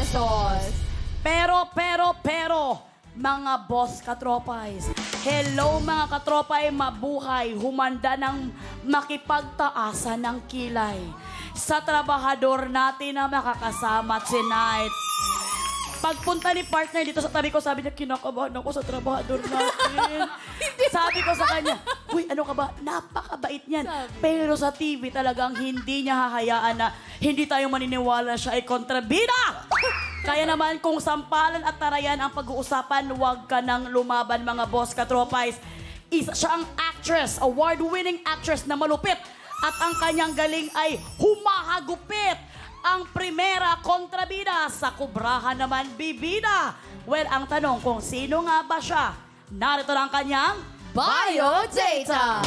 pesos. Pero, mga boss katropais, hello mga katropay, mabuhay, humanda ng makipagtaasan ng kilay sa trabahador natin na makakasama tonight. Pagpunta ni partner dito sa tabi ko, sabi niya, kinakabahan ako sa trabahador natin. Sabi ko sa kanya, uy, ano ka ba? Napakabait niyan. Pero sa TV talagang hindi niya hahayaan na hindi tayo maniniwala siya ay kontrabida. Kaya naman kung sampalan at tarayan ang pag-uusapan, huwag ka nang lumaban mga boss katropais. Isa siya ang actress, award-winning actress na malupit. At ang kanyang galing ay humahagupit. Ang primera kontrabida, sa kubrahan naman bibida. Well, ang tanong kung sino nga ba siya? Narito na ang kanyang Biodata.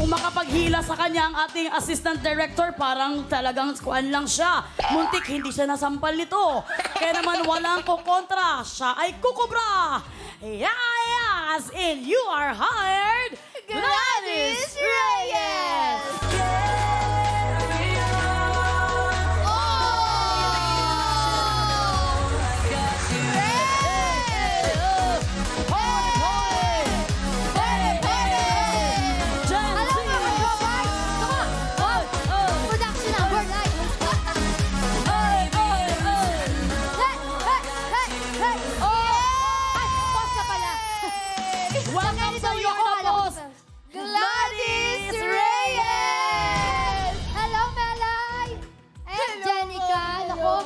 Makapaghila sa kanya ang ating assistant director, parang talagang kuan lang siya. Muntik, hindi siya nasampal nito. Kaya naman walang kukontra, siya ay kukubra. Yes, and you are hired, Gladys Reyes! Welcome sa iyo na boss, Gladys Reyes! Hello, Melay! Jenica, naku.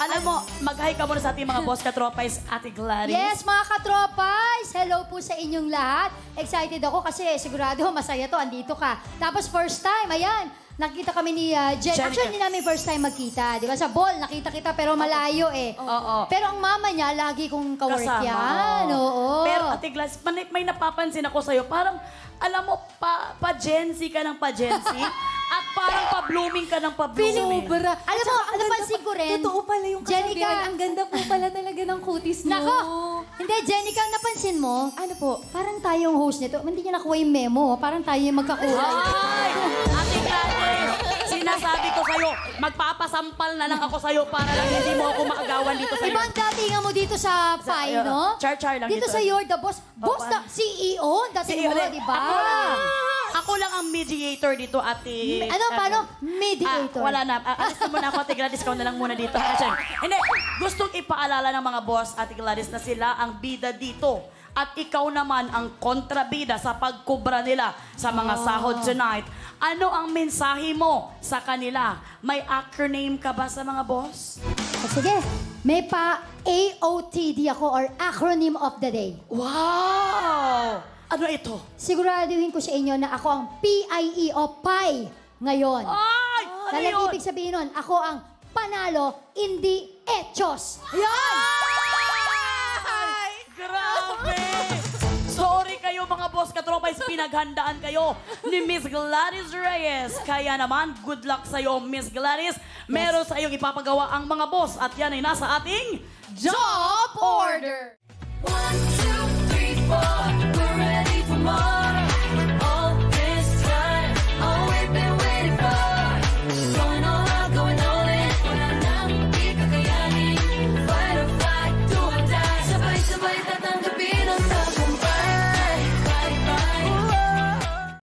Alam mo, mag-hi ka muna sa ating mga boss katropais, Ate Gladys. Yes, mga katropais! Hello po sa inyong lahat. Excited ako kasi sigurado masaya to, andito ka. Tapos first time, ayan, nakita kami ni Jenica. Actually, hindi namin first time magkita. Di ba? Sa ball, nakita kita pero malayo eh. Oo. Pero ang mama niya, lagi kong kawork Kasama, yan. Oo. Pero Ate Gladys, may napapansin ako sa'yo, parang, alam mo, pa-Gen Z ka ng pa-Gen Z. At parang pa-blooming ka ng pa-blooming. Pinubra. Alam mo, napansin ko rin. Totoo pala yung kasabihan. Jenica, Ang ganda po pala talaga ng kutis mo. Nako! Hindi, Jenica, napansin mo? Ano po? Parang tayong host nito. Hindi niya nakuha yung memo. Parang tayo yung magkakulay. Ay! Ate Gladys, sinasabi ko sa'yo, magpapasampal na lang ako sa'yo para lang hindi mo ako maagawan dito sa'yo. Ibang datingan mo dito sa file, no? Char-char lang dito. dito. Sa You're the Boss. Boss na, CEO, dating mo, di ba? Ako lang ang mediator dito, Ate. Ano, paano? Mediator. Wala na. Alis na muna ako, Ate Gladys. Ikaw na lang muna dito. Hindi, gustong ipaalala ng mga boss, Ate Gladys, na sila ang bida dito. At ikaw naman ang kontrabida sa pagkubra nila sa mga sahod tonight. Ano ang mensahe mo sa kanila? May acronym ka ba sa mga boss? Sige, may pa AOTD ako or acronym of the day. Wow! Ano ito? Siguraduhin ko sa inyo na ako ang PIE o PIE ngayon. Ay! Ano Dahil yun? ibig sabihin nun, ako ang panalo, hindi hechos. Yan! Ay! Grabe! Sorry kayo mga boss katropais, pinaghandaan kayo ni Miss Gladys Reyes. Kaya naman, good luck sa'yo, Miss Gladys. Meron sa iyong ipapagawa ang mga boss at yan ay nasa ating Job order!